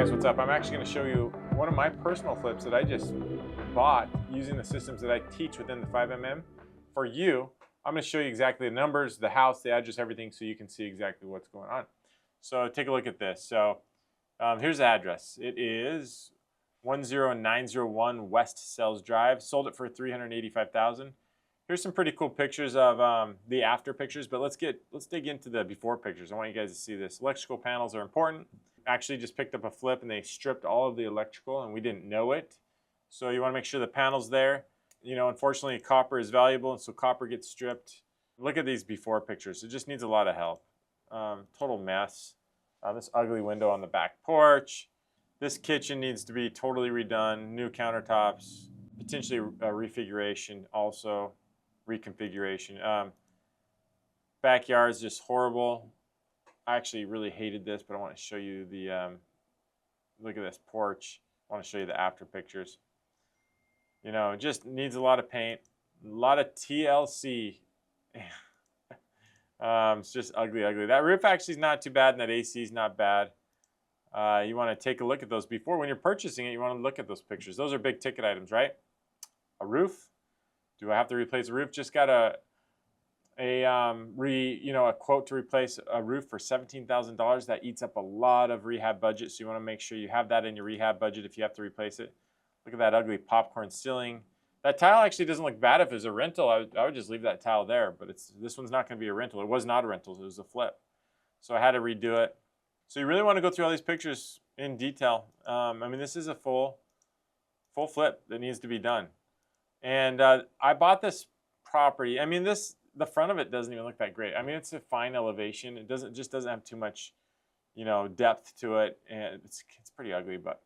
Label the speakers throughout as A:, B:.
A: guys, what's up? I'm actually going to show you one of my personal flips that I just bought using the systems that I teach within the 5mm. For you, I'm going to show you exactly the numbers, the house, the address, everything, so you can see exactly what's going on. So take a look at this. So here's the address. It is 10901 West Sells Drive. Sold it for $385,000. Here's some pretty cool pictures of the after pictures, but let's dig into the before pictures. I want you guys to see this. Electrical panels are important. Actually just picked up a flip and they stripped all of the electrical and we didn't know it. So you want to make sure the panel's there. You know, unfortunately copper is valuable and so copper gets stripped. Look at these before pictures. It just needs a lot of help. Total mess. This ugly window on the back porch. This kitchen needs to be totally redone. New countertops. Potentially a refiguration also. Reconfiguration. Backyard is just horrible. I actually really hated this, but I want to show you the, look at this porch. I want to show you the after pictures. You know, it just needs a lot of paint, a lot of TLC. It's just ugly, ugly. That roof actually is not too bad, and that AC is not bad. You want to take a look at those before. When you're purchasing it, you want to look at those pictures. Those are big ticket items, right? A roof. Do I have to replace a roof? Just got a quote to replace a roof for $17,000. That eats up a lot of rehab budget, so you want to make sure you have that in your rehab budget if you have to replace it. Look at that ugly popcorn ceiling. That tile actually doesn't look bad if it was a rental. I would just leave that tile there, but this one's not going to be a rental. It was not a rental. It was a flip. So I had to redo it. So you really want to go through all these pictures in detail. I mean, this is a full flip that needs to be done. And I bought this property. I mean, the front of it doesn't even look that great. I mean, it's a fine elevation. It just doesn't have too much, you know, depth to it, and it's pretty ugly. But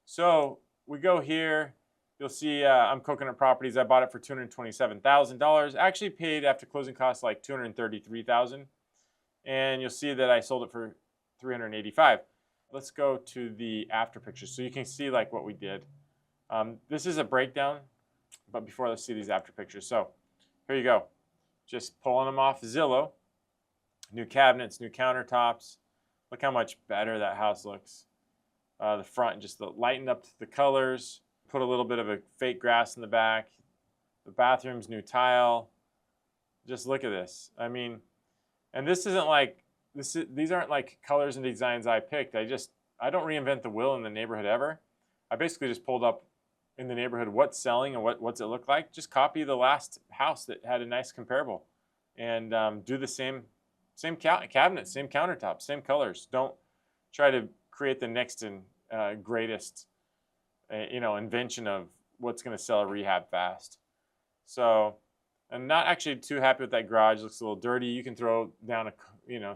A: so we go here. You'll see I'm Coconut Properties. I bought it for $227,000. Actually paid after closing costs like $233,000, and you'll see that I sold it for $385,000. Let's go to the after pictures so you can see like what we did. This is a breakdown, but before, let's see these after pictures. So here you go. Just pulling them off Zillow. New cabinets, new countertops. Look how much better that house looks. The front, just lightened up the colors. Put a little bit of a fake grass in the back. The bathroom's new tile. Just look at this. I mean, and this isn't like, these aren't like colors and designs I picked. I don't reinvent the wheel in the neighborhood ever. I basically just pulled up in the neighborhood what's selling and what's it look like. Just copy the last house that had a nice comparable and do the same cabinet, same countertop, same colors. Don't try to create the next and greatest invention of what's going to sell a rehab fast. So I'm not actually too happy with that garage. It looks a little dirty. You can throw down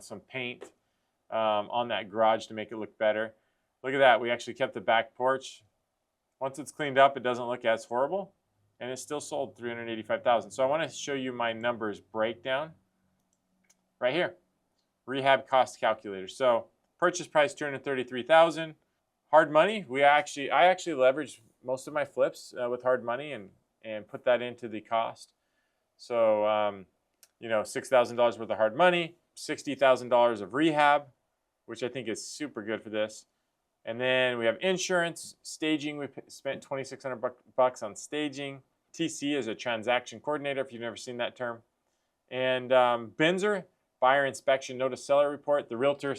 A: some paint on that garage to make it look better. Look at that. We actually kept the back porch. Once it's cleaned up, it doesn't look as horrible, and it still sold $385,000. So I want to show you my numbers breakdown right here. Rehab cost calculator. So purchase price $233,000. Hard money. I actually leveraged most of my flips with hard money and put that into the cost. So $6,000 worth of hard money, $60,000 of rehab, which I think is super good for this. And then we have insurance, staging. We spent $2,600 on staging. TC is a transaction coordinator, if you've never seen that term. And Benzer, buyer inspection, notice seller report. The realtor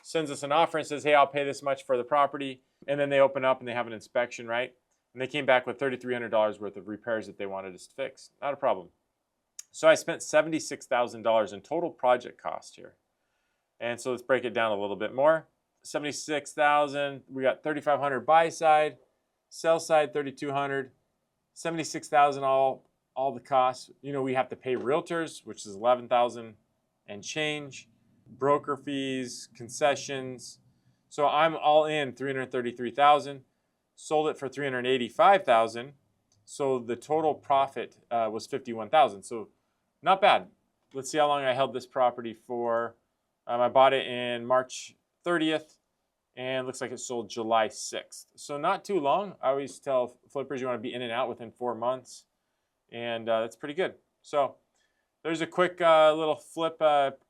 A: sends us an offer and says, hey, I'll pay this much for the property. And then they open up and they have an inspection, right? And they came back with $3,300 worth of repairs that they wanted us to fix. Not a problem. So I spent $76,000 in total project cost here. And so let's break it down a little bit more. $76,000. We got $3,500 buy side, sell side $3,200, $76,000 all the costs. You know, we have to pay realtors, which is $11,000 and change, broker fees, concessions. So I'm all in $333,000. Sold it for $385,000. So the total profit was $51,000. So not bad. Let's see how long I held this property for. I bought it in March 30th, and looks like it sold July 6th. So not too long. I always tell flippers you want to be in and out within 4 months, and that's pretty good. So there's a quick little flip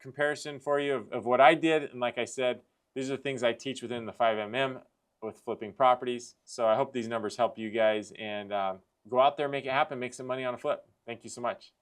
A: comparison for you of what I did. And like I said, these are things I teach within the 5mm. with flipping properties. So I hope these numbers help you guys, and go out there, make it happen, make some money on a flip. Thank you so much.